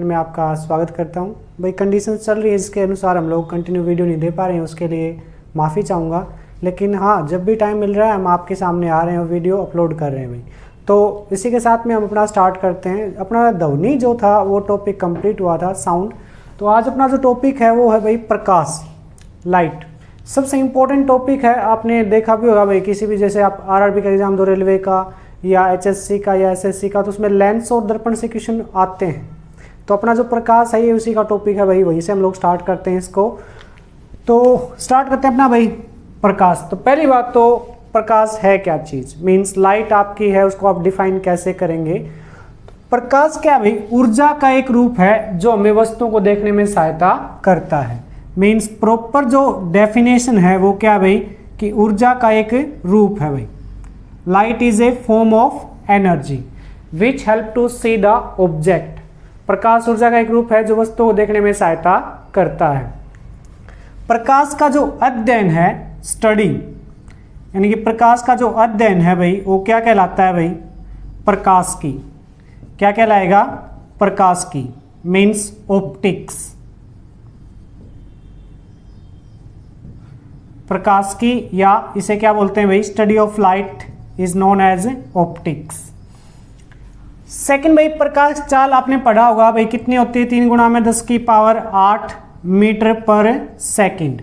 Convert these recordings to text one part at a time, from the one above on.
में आपका स्वागत करता हूं। भाई कंडीशन चल रही है, इसके अनुसार हम लोग कंटिन्यू वीडियो नहीं दे पा रहे हैं, उसके लिए माफ़ी चाहूँगा। लेकिन हाँ, जब भी टाइम मिल रहा है हम आपके सामने आ रहे हैं और वीडियो अपलोड कर रहे हैं भाई। तो इसी के साथ में हम अपना स्टार्ट करते हैं। अपना ध्वनि जो था वो टॉपिक कंप्लीट हुआ था, साउंड। तो आज अपना जो टॉपिक है वो है भाई प्रकाश, लाइट। सबसे इम्पोर्टेंट टॉपिक है। आपने देखा भी होगा भाई, किसी भी जैसे आप आरआरबी का एग्जाम दो, रेलवे का या एचएससी का या एसएससी का, तो उसमें लेंस और दर्पण से क्वेश्चन आते हैं। तो अपना जो प्रकाश है ये उसी का टॉपिक है भाई, वहीं से हम लोग स्टार्ट करते हैं इसको। तो स्टार्ट करते हैं अपना भाई प्रकाश। तो पहली बात तो प्रकाश है क्या चीज़, मीन्स लाइट आपकी है, उसको आप डिफाइन कैसे करेंगे। प्रकाश क्या भाई, ऊर्जा का एक रूप है जो हमें वस्तुओं को देखने में सहायता करता है। मीन्स प्रॉपर जो डेफिनेशन है वो क्या भाई, कि ऊर्जा का एक रूप है भाई। Light is a form of energy which help to see the object. प्रकाश ऊर्जा का एक रूप है जो वस्तुओं को देखने में सहायता करता है। प्रकाश का जो अध्ययन है, स्टडी, यानी कि प्रकाश का जो अध्ययन है भाई वो क्या कहलाता है भाई, प्रकाश की। क्या कहलाएगा, प्रकाश की, मीन्स ऑप्टिक्स। प्रकाश की, या इसे क्या बोलते हैं भाई, study of light is known as optics. Second भाई, प्रकाश चाल आपने पढ़ा होगा भाई, कितनी होती है, 3 × 10⁸ मीटर पर सेकंड।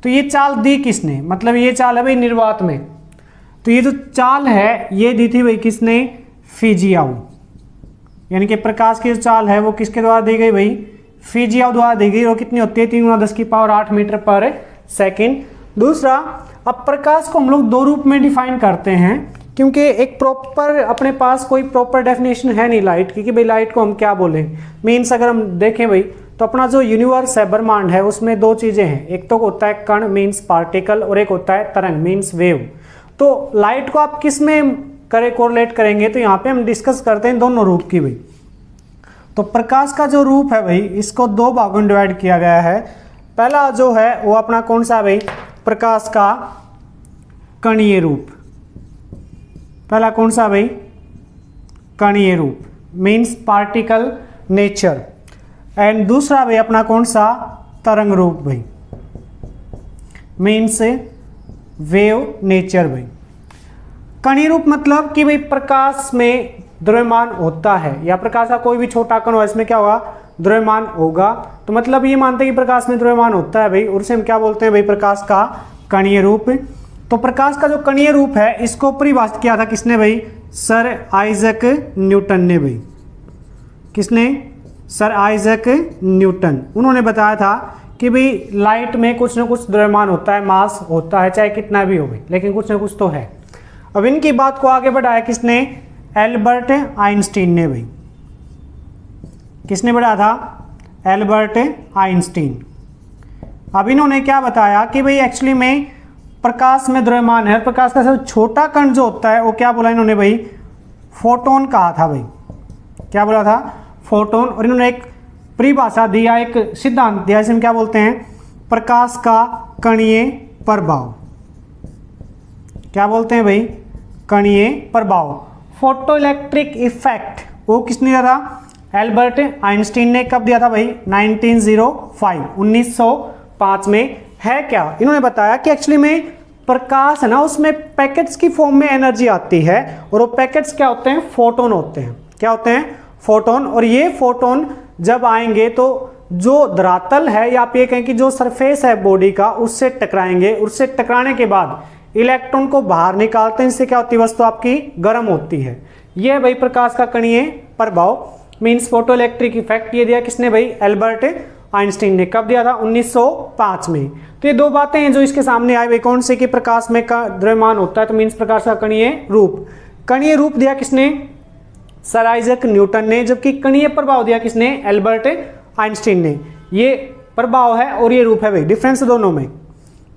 तो ये चाल दी किसने, मतलब ये चाल है भाई निर्वात में। तो ये जो चाल है ये दी थी भाई किसने, फिजियाउ। यानी कि प्रकाश की जो चाल है वो किसके द्वारा दी गई भाई, फिजियाउ द्वारा दी गई। और कितनी होती है, 3 × 10⁸ मीटर पर सेकंड। दूसरा, अब प्रकाश को हम लोग 2 रूप में डिफाइन करते हैं, क्योंकि एक प्रॉपर अपने पास कोई प्रॉपर डेफिनेशन है नहीं लाइट की, कि भाई लाइट को हम क्या बोलें। मीन्स अगर हम देखें भाई, तो अपना जो यूनिवर्स है, ब्रह्मांड है, उसमें 2 चीज़ें हैं। एक तो होता है कण, मीन्स पार्टिकल, और एक होता है तरंग, मीन्स वेव। तो लाइट को आप किस में कोरिलेट करेंगे, तो यहाँ पे हम डिस्कस करते हैं दोनों रूप की भाई। तो प्रकाश का जो रूप है भाई, इसको 2 भागों में डिवाइड किया गया है। पहला जो है वो अपना कौन सा है भाई, प्रकाश का कणीय रूप। पहला कौन सा भाई, कणीय रूप, मीन्स पार्टिकल नेचर। एंड दूसरा भाई अपना कौन सा, तरंग रूप भाई, मीन्स वेव नेचर भाई। कणीय रूप मतलब कि भाई प्रकाश में द्रव्यमान होता है, या प्रकाश का कोई भी छोटा कण हो, इसमें क्या होगा, द्रव्यमान होगा। तो मतलब ये मानते हैं कि प्रकाश में द्रव्यमान होता है भाई, और उसे हम क्या बोलते हैं भाई, प्रकाश का कणीय रूप। तो प्रकाश का जो कणीय रूप है इसको परिभाषित किया था किसने भाई, सर आइजैक न्यूटन ने भाई। किसने, सर आइजैक न्यूटन। उन्होंने बताया था कि भाई लाइट में कुछ ना कुछ द्रव्यमान होता है, मास होता है, चाहे कितना भी हो भाई, लेकिन कुछ ना कुछ तो है। अब इनकी बात को आगे बढ़ाया किसने, एल्बर्ट आइंस्टीन ने भाई। किसने बढ़ाया था, एल्बर्ट आइंस्टीन। अब इन्होंने क्या बताया कि भाई एक्चुअली में प्रकाश में द्रव्यमान है, प्रकाश का सबसे छोटा कण जो होता है वो क्या बोला इन्होंने भाई, फोटोन कहा था भाई। क्या बोला था, फोटोन। और इन्होंने एक परिभाषा दिया, एक सिद्धांत दिया, इसे हम क्या बोलते हैं, प्रकाश का कणीय प्रभाव। क्या बोलते हैं भाई, कणीय प्रभाव। फोटो इलेक्ट्रिक इफेक्ट वो किसने दिया था, एल्बर्ट आइंस्टीन ने। कब दिया था भाई, 1905 में। है क्या, इन्होंने बताया कि एक्चुअली में प्रकाश है ना, उसमें पैकेट्स की फॉर्म में एनर्जी आती है, और वो पैकेट्स क्या होते हैं, फोटोन होते हैं। क्या होते हैं, फोटोन। और ये फोटोन जब आएंगे तो जो धरातल है, या आप ये कहें कि जो सरफेस है बॉडी का, उससे टकराएंगे। उससे टकराने के बाद इलेक्ट्रॉन को बाहर निकालते हैं, इससे क्या होती है, वस्तु आपकी गर्म होती है। ये भाई प्रकाश का कणीय प्रभाव, मीन्स फोटो इलेक्ट्रिक इफेक्ट। ये दिया किसने भाई, एल्बर्ट आइंस्टीन ने। कब दिया था, 1905 में। तो ये 2 बातें हैं जो इसके सामने आई भाई, कौन से, कि प्रकाश में का द्रव्यमान होता है, तो मीन्स प्रकाश का कणीय रूप। कणीय रूप दिया किसने, सर आइजैक न्यूटन ने। जबकि कणीय प्रभाव दिया किसने, एल्बर्ट आइंस्टीन ने। ये प्रभाव है और ये रूप है भाई, डिफरेंस दोनों में।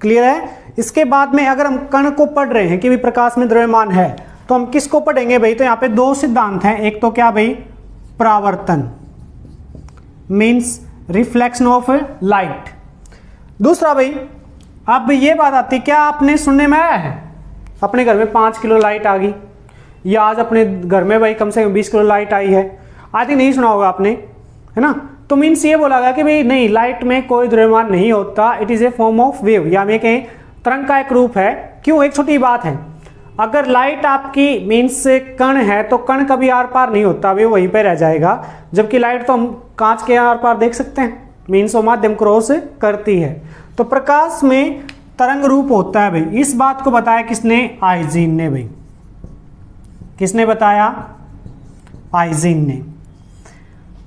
क्लियर है। इसके बाद में अगर हम कण को पढ़ रहे हैं कि भाई प्रकाश में द्रव्यमान है, तो हम किसको पढ़ेंगे भाई, तो यहाँ पे 2 सिद्धांत हैं। एक तो क्या भाई, परावर्तन, मीन्स रिफ्लेक्शन ऑफ लाइट। दूसरा भाई, अब ये बात आती, क्या आपने सुनने में आया है अपने घर में 5 किलो लाइट आ गई, या आज अपने घर में भाई कम से कम 20 किलो लाइट आई है, आई थिंक नहीं सुना होगा आपने, है ना। तो मीन्स ये बोला गया कि भाई नहीं, लाइट में कोई द्रव्यमान नहीं होता, it is a form of wave, या हमें कहें तरंग का एक रूप है। क्यों, एक छोटी बात है, अगर लाइट आपकी मीन्स कण है तो कण कभी आर पार नहीं होता, वे वहीं पे रह जाएगा, जबकि लाइट तो हम कांच के आर पार देख सकते हैं, मीन्स वो माध्यम क्रॉस करती है। तो प्रकाश में तरंग रूप होता है भाई। इस बात को बताया किसने, आइजीन ने भाई। किसने बताया, आइजीन ने।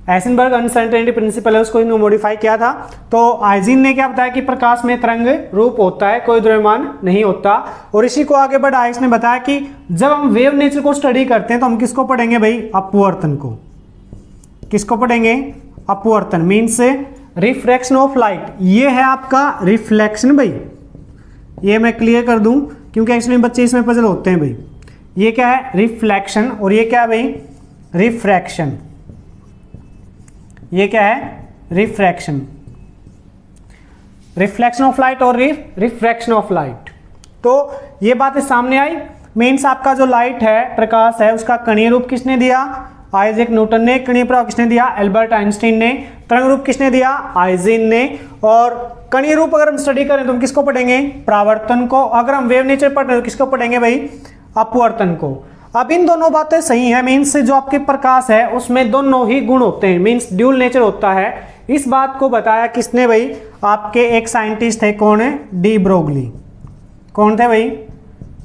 आइसेनबर्ग अनसर्टेनिटी प्रिंसिपल है, उसको इन्होंने मॉडिफाई किया था। तो आइजीन ने क्या बताया कि प्रकाश में तरंग रूप होता है, कोई द्रव्यमान नहीं होता। और इसी को आगे बढ़ाया, इसने बताया कि जब हम वेव नेचर को स्टडी करते हैं तो हम किसको पढ़ेंगे भाई, अपवर्तन को। किसको पढ़ेंगे, अपवर्तन, मीन्स रिफ्रैक्शन ऑफ लाइट। ये है आपका रिफ्लेक्शन भाई, ये मैं क्लियर कर दूं क्योंकि एक्चुअली बच्चे इसमें पजल होते हैं भाई। ये क्या है, रिफ्लेक्शन, और ये क्या है भाई, रिफ्रैक्शन। ये क्या है, रिफ्रैक्शन, रिफ्लेक्शन ऑफ लाइट और रिफ्रैक्शन ऑफ लाइट। तो ये बातें सामने आई। मीन्स आपका जो लाइट है, प्रकाश है, उसका कणीय रूप किसने दिया, आइजैक न्यूटन ने। कणीय प्रभाव किसने दिया, एल्बर्ट आइंस्टीन ने। तरंग रूप किसने दिया, आइजीन ने। और कणीय रूप अगर हम स्टडी करें तो हम किसको पढ़ेंगे, परावर्तन को। अगर हम वेव नेचर पढ़ रहे हैं तो किसको पढ़ेंगे भाई, अपवर्तन को। अब इन दोनों बातें सही है, मीन्स जो आपके प्रकाश है उसमें दोनों ही गुण होते हैं, मीन्स ड्यूल नेचर होता है। इस बात को बताया किसने भाई, आपके एक साइंटिस्ट थे, कौन है, डी ब्रोगली। कौन थे भाई,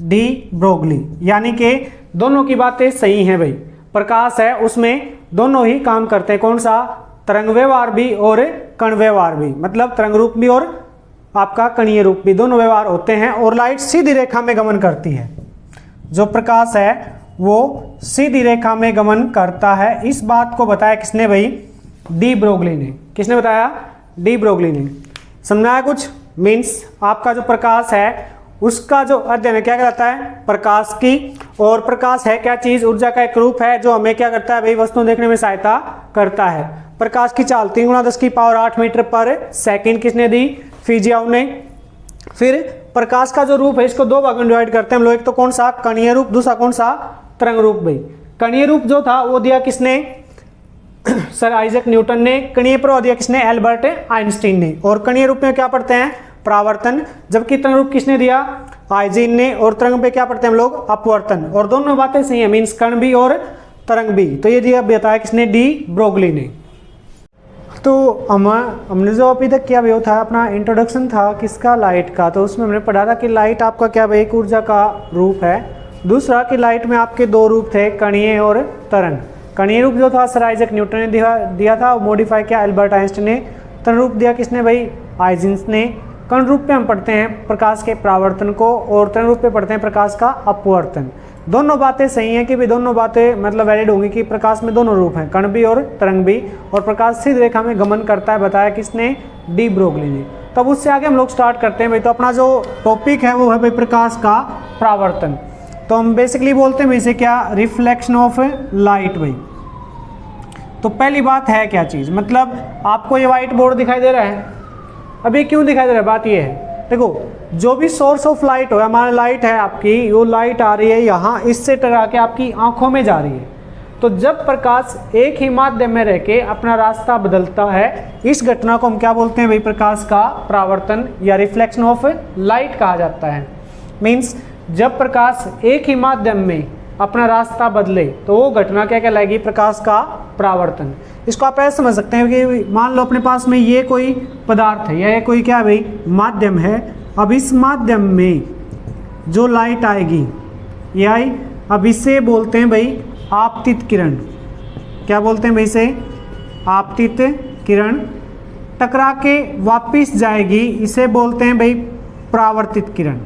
डी ब्रोगली। यानी कि दोनों की बातें सही हैं भाई। प्रकाश है उसमें दोनों ही काम करते हैं, कौन सा, तरंग व्यवहार भी और कण व्यवहार भी, मतलब तरंग रूप भी और आपका कणीय रूप भी, दोनों व्यवहार होते हैं। और लाइट सीधी रेखा में गमन करती है, जो प्रकाश है वो सीधी रेखा में गमन करता है। इस बात को बताया किसने भाई, डी ब्रोगली ने। किसने बताया, डी ब्रोगली ने। समझाया कुछ, मीन्स आपका जो प्रकाश है उसका जो अध्ययन है क्या कहलाता है, प्रकाश की। और प्रकाश है क्या चीज, ऊर्जा का एक रूप है जो हमें क्या करता है भाई, वस्तुओं देखने में सहायता करता है। प्रकाश की चाल 3 × 10⁻⁸ मीटर पर सेकंड किसने दी, फिजियाओ ने। फिर प्रकाश का जो रूप है इसको 2 भागों में डिवाइड करते हैं हम लोग, एक तो कौन सा, कणीय रूप, दूसरा कौन सा, तरंग रूप भाई। कणीय रूप जो था वो दिया किसने, सर आइजैक न्यूटन ने। कणीय प्रभाव दिया किसने, एल्बर्ट आइंस्टीन ने। और कणीय रूप में क्या पढ़ते हैं, परावर्तन। जबकि तरंग रूप किसने दिया, आइजीन ने। और तरंग पे क्या पढ़ते हैं हम लोग, अपवर्तन। और दोनों बातें सही है, मीन्स कण भी और तरंग भी। तो ये दिया बताया किसने, डी ब्रोगली ने। तो हमने जो अभी तक किया वो था अपना इंट्रोडक्शन था किसका, लाइट का। तो उसमें हमने पढ़ा था कि लाइट आपका क्या भाई, एक ऊर्जा का रूप है। दूसरा कि लाइट में आपके 2 रूप थे, कणीय और तरंग। कणीय रूप जो था सर आइजैक न्यूटन ने दिया था, मॉडिफाई किया एल्बर्ट आइंस्टीन ने। तरंग रूप दिया किसने भाई, आइजीन ने। कण रूप पे हम पढ़ते हैं प्रकाश के परावर्तन को, और तरंग रूप पे पढ़ते हैं प्रकाश का अपवर्तन। दोनों बातें सही हैं कि भाई दोनों बातें मतलब वैलिड होंगी कि प्रकाश में दोनों रूप हैं, कण भी और तरंग भी। और प्रकाश सीधी रेखा में गमन करता है, बताया किसने, डी ब्रोगली ने। तब उससे आगे हम लोग स्टार्ट करते हैं भाई। तो अपना जो टॉपिक है वो है भाई प्रकाश का परावर्तन। तो हम बेसिकली बोलते हैं भाई इसे क्या, रिफ्लेक्शन ऑफ लाइट भाई। तो पहली बात है क्या चीज़, मतलब आपको ये व्हाइट बोर्ड दिखाई दे रहा है, अब ये क्यों दिखाई दे रहा है, बात ये है देखो, जो भी सोर्स ऑफ लाइट हो, हमारा लाइट है आपकी, वो लाइट आ रही है यहाँ, इससे टकरा के आपकी आंखों में जा रही है। तो जब प्रकाश एक ही माध्यम में रह के अपना रास्ता बदलता है, इस घटना को हम क्या बोलते हैं भाई, प्रकाश का परावर्तन या रिफ्लेक्शन ऑफ लाइट कहा जाता है। मीन्स जब प्रकाश एक ही माध्यम में अपना रास्ता बदले तो वो घटना क्या कहलाएगी, प्रकाश का परावर्तन। इसको आप ऐसे समझ सकते हैं कि मान लो अपने पास में ये कोई पदार्थ है या ये कोई क्या भाई माध्यम है। अब इस माध्यम में जो लाइट आएगी ये आई, अब इसे बोलते हैं भाई आपतित किरण। क्या बोलते हैं भाई इसे, आपतित किरण। टकरा के वापिस जाएगी, इसे बोलते हैं भाई परावर्तित किरण।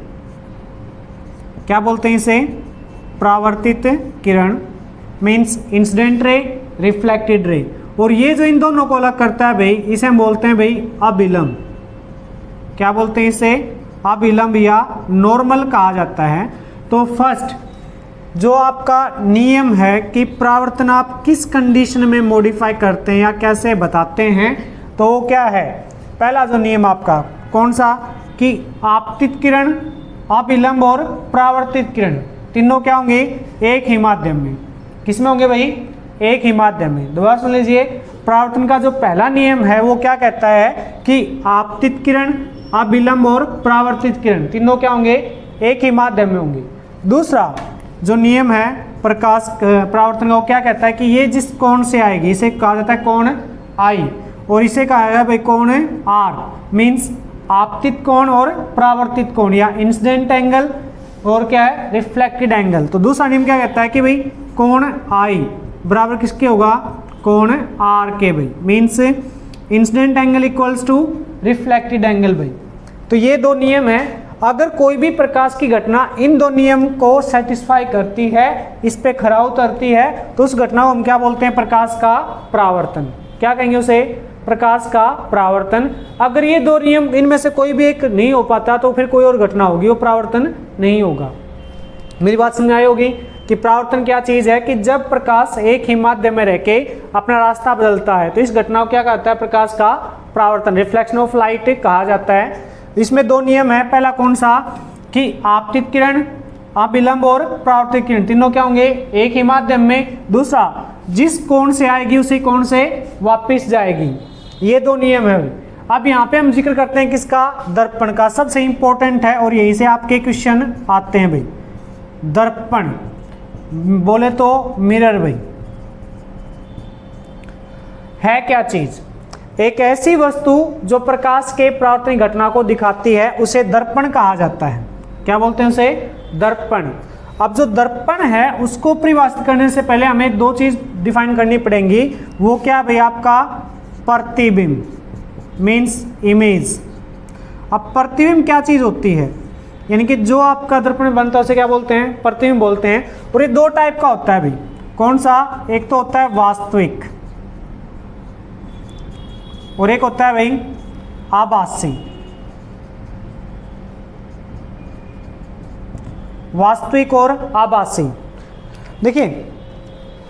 क्या बोलते हैं इसे, परावर्तित किरण। Means incident ray, reflected ray. और ये जो इन दोनों को अलग करता है भाई, इसे हम बोलते हैं भाई अभिलंब। क्या बोलते हैं इसे, अभिलंब या नॉर्मल कहा जाता है। तो फर्स्ट जो आपका नियम है कि परावर्तन आप किस कंडीशन में मॉडिफाई करते हैं या कैसे बताते हैं, तो वो क्या है, पहला जो नियम आपका कौन सा, कि आपतित किरण, अभिलंब और परावर्तित किरण तीनों क्या होंगे, एक ही माध्यम में। किस में होंगे भाई, एक ही माध्यम में। दोबारा सुन लीजिए, परावर्तन का जो पहला नियम है वो क्या कहता है कि आपतित किरण, अभिलंब और परावर्तित किरण तीनों क्या होंगे, एक ही माध्यम में होंगे। दूसरा जो नियम है प्रकाश परावर्तन का वो क्या कहता है कि ये जिस कोण से आएगी इसे कहा जाता है कोण आई, और इसे कहा जाता है भाई कोण आर, मीन्स आपतित कोण और परावर्तित कोण, या इंसिडेंट एंगल और क्या है रिफ्लेक्टेड एंगल। तो दूसरा नियम क्या कहता है कि भाई कोण आई बराबर किसके होगा, कोण आर के भाई, means incident angle equals to reflected angle भाई। तो ये दो नियम है, अगर कोई भी प्रकाश की घटना इन दो नियम को सेटिस्फाई करती है, इस पे खरा उतरती है, तो उस घटना को हम क्या बोलते हैं, प्रकाश का परावर्तन। क्या कहेंगे उसे, प्रकाश का परावर्तन। अगर ये दो नियम इनमें से कोई भी एक नहीं हो पाता तो फिर कोई और घटना होगी, वो परावर्तन नहीं होगा। मेरी बात समझ आई होगी कि परावर्तन क्या चीज है कि जब प्रकाश एक ही माध्यम में रहके अपना रास्ता बदलता है तो इस घटना को क्या कहता है, प्रकाश का परावर्तन, रिफ्लेक्शन ऑफ लाइट कहा जाता है। इसमें दो नियम है, पहला कौन सा कि आपतित किरण, अभिलंब और परावर्तित किरण तीनों क्या होंगे, एक ही माध्यम में। दूसरा जिस कोण से आएगी उसी कोण से वापस जाएगी, ये दो नियम है। अब यहाँ पे हम जिक्र करते हैं किसका, दर्पण का, सबसे इंपॉर्टेंट है और यहीं से आपके क्वेश्चन आते हैं भाई। दर्पण बोले तो मिरर भाई है क्या चीज, एक ऐसी वस्तु जो प्रकाश के परावर्तन घटना को दिखाती है उसे दर्पण कहा जाता है। क्या बोलते हैं उसे, दर्पण। अब जो दर्पण है उसको परिभाषित करने से पहले हमें दो चीज डिफाइन करनी पड़ेंगी। वो क्या भाई, आपका प्रतिबिंब मीन्स इमेज। अब प्रतिबिंब क्या चीज होती है, यानी कि जो आपका दर्पण बनता है उसे क्या बोलते हैं, प्रतिबिंब बोलते हैं। और ये दो टाइप का होता है भाई, कौन सा, एक तो होता है वास्तविक और एक होता है भाई आभासी। वास्तविक और आभासी। देखिए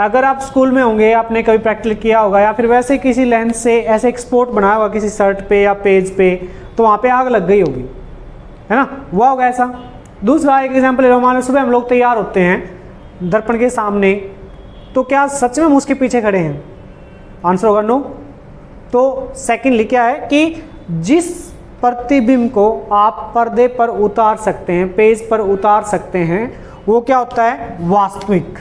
अगर आप स्कूल में होंगे, आपने कभी प्रैक्टिकल किया होगा या फिर वैसे किसी लेंस से ऐसे एक स्पॉट बनाया होगा किसी शर्ट पे या पेज पे, तो वहाँ पे आग लग गई होगी, है ना, हुआ होगा ऐसा। दूसरा एक एग्जांपल ले लो, मान लो सुबह हम लोग तैयार होते हैं दर्पण के सामने, तो क्या सच में हम उसके पीछे खड़े हैं, आंसर होगा नो। तो सेकेंडली क्या है कि जिस प्रतिबिंब को आप पर्दे पर उतार सकते हैं, पेज पर उतार सकते हैं, वो क्या होता है, वास्तविक।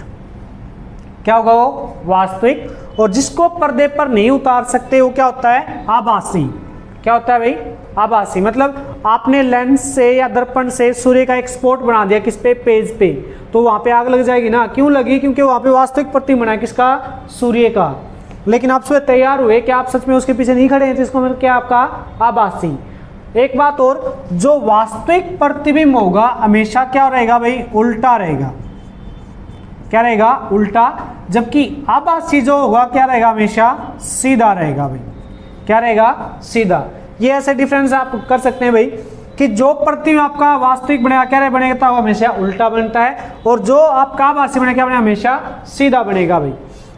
क्या होगा वो, वास्तविक। और जिसको पर्दे पर नहीं उतार सकते वो क्या होता है, आभासी। क्या होता है भाई, आभासी। मतलब आपने लेंस से या दर्पण से सूर्य का एक स्पॉट बना दिया किस पे, पेज पे, तो वहां पे आग लग जाएगी ना। क्यों लगी, क्योंकि वहां पे वास्तविक प्रतिबिंब बना है किसका, सूर्य का। लेकिन आप सुबह तैयार हुए, क्या आप सच में उसके पीछे नहीं खड़े हैं, तो इसको मतलब क्या आपका आभासी। एक बात और, जो वास्तविक प्रतिबिंब होगा हमेशा क्या रहेगा भाई, उल्टा रहेगा। क्या रहेगा, उल्टा। जबकि आभासी जो होगा क्या रहेगा, हमेशा सीधा रहेगा भाई। क्या रहेगा, सीधा। ये ऐसे डिफरेंस आप कर सकते हैं भाई कि जो प्रतिबिंब आपका वास्तविक बनेगा क्या बनेगा, तो हमेशा उल्टा बनता है, और जो आपका आभासी बनेगा क्या बनेगा, हमेशा सीधा बनेगा भाई।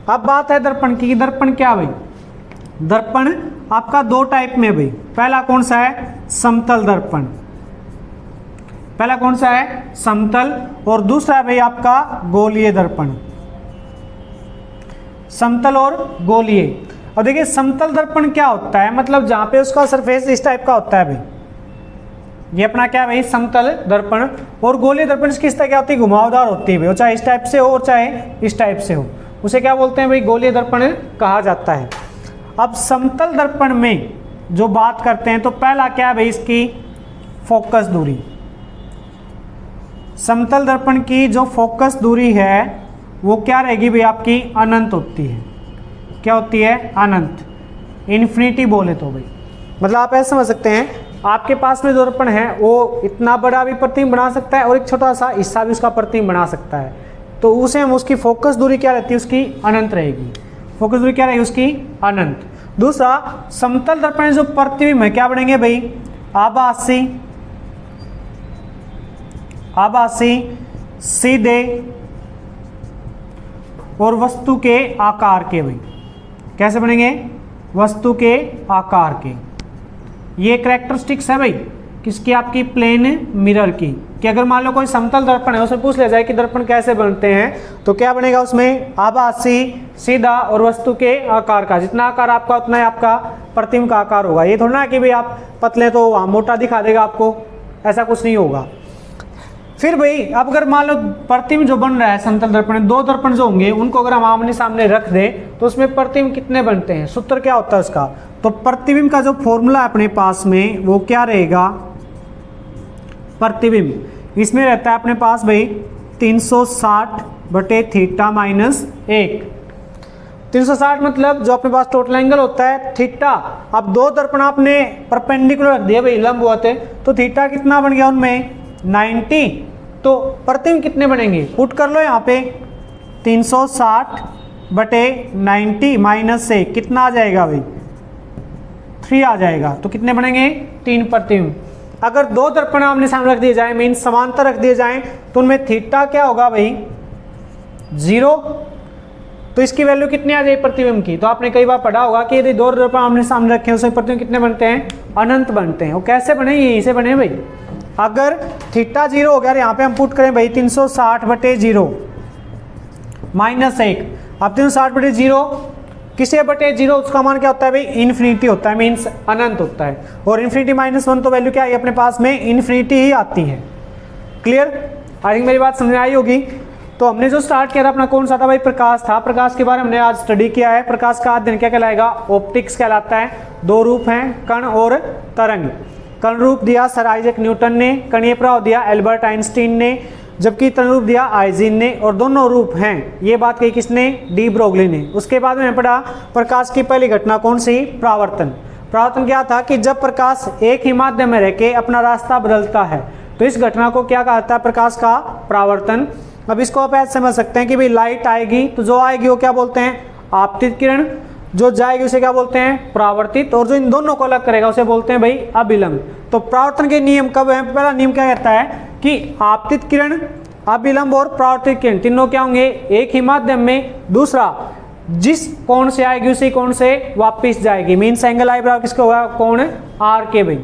अब बात है दर्पण की, दर्पण क्या भाई, दर्पण आपका दो टाइप में भाई। पहला कौन सा है, समतल दर्पण। पहला कौन सा है, समतल। और दूसरा है भाई आपका गोलीय दर्पण। समतल और गोलीय। और देखिए समतल दर्पण क्या होता है, मतलब जहां पे उसका सरफेस इस टाइप का होता है भाई, ये अपना क्या है भाई, समतल दर्पण। और गोलीय दर्पण किस तरह क्या होती है, घुमावदार होती है भाई, चाहे इस टाइप से हो और चाहे इस टाइप से हो, उसे क्या बोलते हैं भाई, गोलीय दर्पण कहा जाता है। अब समतल दर्पण में जो बात करते हैं तो पहला क्या है भाई, इसकी फोकस दूरी। समतल दर्पण की जो फोकस दूरी है वो क्या रहेगी भाई, आपकी अनंत होती है। क्या होती है, अनंत, इन्फिनिटी बोले तो भाई। मतलब आप ऐसे समझ सकते हैं, आपके पास में जो दर्पण है वो इतना बड़ा भी प्रतिबिंब बना सकता है और एक छोटा सा हिस्सा भी उसका प्रतिबिंब बना सकता है, तो उसे हम उसकी फोकस दूरी क्या रहती है, उसकी अनंत रहेगी। फोकस दूरी क्या रहेगी, उसकी अनंत। दूसरा समतल दर्पण जो प्रतिबिंब है क्या बनेंगे भाई, आभासी, आभासी, सीधे और वस्तु के आकार के भाई। कैसे बनेंगे, वस्तु के आकार के। ये कैरेक्टरिस्टिक्स है भाई किसकी, आपकी प्लेन मिरर की। कि अगर मान लो कोई समतल दर्पण है, उसमें पूछ लिया जाए कि दर्पण कैसे बनते हैं, तो क्या बनेगा उसमें, आभासी, सीधा और वस्तु के आकार का। जितना आकार आपका उतना ही आपका प्रतिबिंब का आकार होगा। ये थोड़ा ना कि भाई आप पतले तो मोटा दिखा देगा आपको, ऐसा कुछ नहीं होगा। फिर भाई अब अगर मान लो प्रतिबिंब जो बन रहा है समतल दर्पण में, दो दर्पण जो होंगे उनको अगर हम आमने सामने रख दें तो उसमें प्रतिबिंब कितने बनते हैं, सूत्र क्या होता है उसका। तो प्रतिबिंब का जो फॉर्मूला है अपने पास में वो क्या रहेगा, प्रतिबिंब इसमें रहता है अपने पास भाई 360/θ माइनस 1। 360 मतलब जो अपने पास टोटल एंगल होता है थीटा। अब दो दर्पण आपने परपेंडिकुलर रख दिया भाई, लंब हुआ थे, तो थीटा कितना बन गया उनमें 90। तो प्रतिबिंब कितने बनेंगे, पुट कर लो यहाँ पे 360/90 माइनस 1 कितना आ जाएगा भाई 3 आ जाएगा। तो कितने बनेंगे 3 प्रतिबिंब। अगर दो दर्पण आमने सामने रख दिए जाए, मीन समांतर रख दिए जाएं, तो उनमें थीटा क्या होगा भाई 0। तो इसकी वैल्यू कितनी आ जाएगी प्रतिबिंब की। तो आपने कई बार पढ़ा होगा कि यदि दो दर्पण आमने सामने रखे हैं उसमें प्रतिबिंब कितने बनते हैं, अनंत बनते हैं। वो कैसे बने, यहीं से बने भाई। अगर थीटा 0 हो गया, यहाँ पे हम पुट करें भाई 360/0 माइनस 1। अब 360/0 किसे बटे 0, उसका मान क्या होता है भाई इन्फिनिटी होता है, मीन्स अनंत होता है। और इन्फिनिटी -1 तो वैल्यू क्या है अपने पास में इन्फिनिटी ही आती है। क्लियर, आई थिंक मेरी बात समझ में आई होगी। तो हमने जो स्टार्ट किया था अपना कौन सा था भाई, प्रकाश था। प्रकाश के बारे में हमने आज स्टडी किया है। प्रकाश का अध्ययन क्या कहलाएगा, ऑप्टिक्स कहलाता है। दो रूप हैं, कण और तरंग। कण रूप दिया सर आइजैक न्यूटन ने, कणीय प्रभाव दिया एल्बर्ट आइंस्टीन ने, जबकि तरंग रूप दिया आइजीन ने। और दोनों रूप हैं, ये बात कही किसने, डी ब्रोगली ने। उसके बाद में पढ़ा प्रकाश की पहली घटना कौन सी, प्रावर्तन। प्रावर्तन क्या था कि जब प्रकाश एक ही माध्यम में रह के अपना रास्ता बदलता है तो इस घटना को क्या कहता है, प्रकाश का प्रावर्तन। अब इसको आप ऐसे समझ सकते हैं कि भाई लाइट आएगी तो जो आएगी वो क्या बोलते हैं, आपतित किरण, जो जाएगी उसे क्या बोलते हैं, परावर्तित, और जो इन दोनों को अलग करेगा उसे बोलते हैं भाई अभिलंब। तो परावर्तन के नियम कब है, पहला नियम क्या कहता है कि आपतित किरण, अभिलंब और परावर्तित किरण तीनों क्या होंगे, एक ही माध्यम में। दूसरा, जिस कोण से आएगी उसी कोण से वापस जाएगी, मीन्स एंगल आई बराबर किसको होगा, कोण आर के भाई।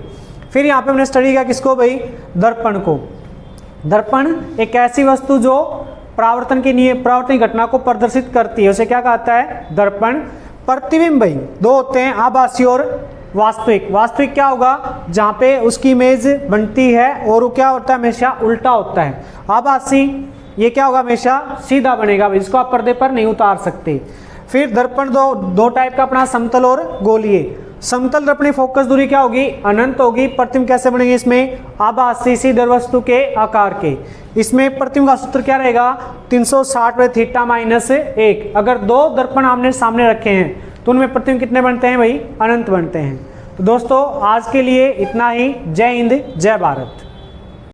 फिर यहाँ पे हमने स्टडी किया किसको भाई, दर्पण को। दर्पण एक ऐसी वस्तु जो परावर्तन की घटना को प्रदर्शित करती है, उसे क्या कहता है, दर्पण। प्रतिबिंब भाई दो होते हैं, आभासी और वास्तविक। वास्तविक क्या होगा, जहाँ पे उसकी इमेज बनती है और वो क्या होता है, हमेशा उल्टा होता है। आभासी ये क्या होगा, हमेशा सीधा बनेगा, जिसको आप पर्दे पर नहीं उतार सकते। फिर दर्पण दो टाइप का अपना, समतल और गोलीय। समतल दर्पण फोकस दूरी क्या होगी, अनंत होगी। प्रतिबिंब कैसे बनेंगे इसमें, आभासी सीधे वस्तु के आकार के। इसमें प्रतिबिंब का सूत्र क्या रहेगा, 360/θ माइनस 1। अगर दो दर्पण आमने सामने रखे हैं तो उनमें प्रतिबिंब कितने बनते हैं भाई, अनंत बनते हैं। तो दोस्तों आज के लिए इतना ही। जय हिंद, जय भारत।